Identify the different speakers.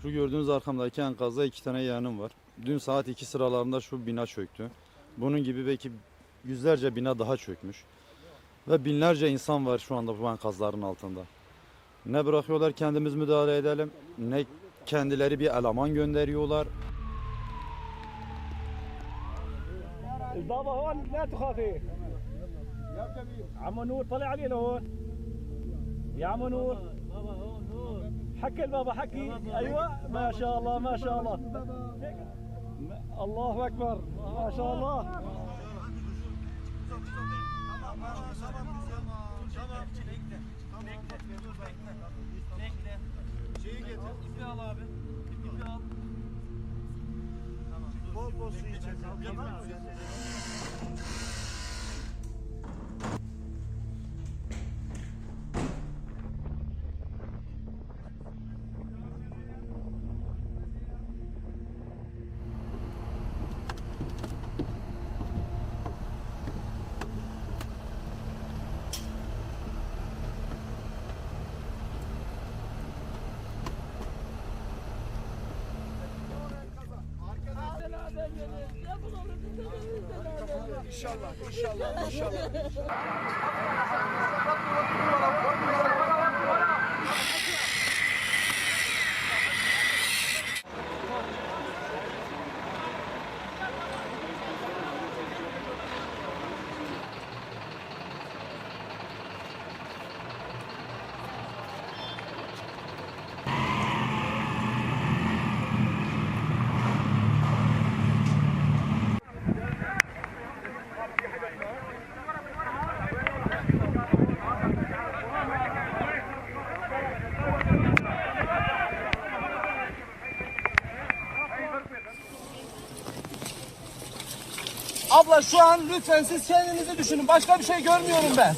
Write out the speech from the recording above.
Speaker 1: Şu gördüğünüz arkamdaki enkazda 2 tane yeğenim var. Dün saat 2 sıralarında şu bina çöktü. Bunun gibi belki yüzlerce bina daha çökmüş. Ve binlerce insan var şu anda bu enkazların altında. Ne bırakıyorlar kendimiz müdahale edelim, ne kendileri bir eleman gönderiyorlar.
Speaker 2: البابا هون لا تخافي عمو نور طلع علي لهون يا عمو نور حكي البابا حكي ايوه ما شاء الله ما شاء الله الله اكبر ما شاء الله
Speaker 3: Şeyi getir. İpi al abi. İpi al. Tamam. Bol bol su içeceğiz. Tamam mı? İnşallah, inşallah, inşallah.
Speaker 2: Abla şu an lütfen siz kendinizi düşünün. Başka bir şey görmüyorum ben.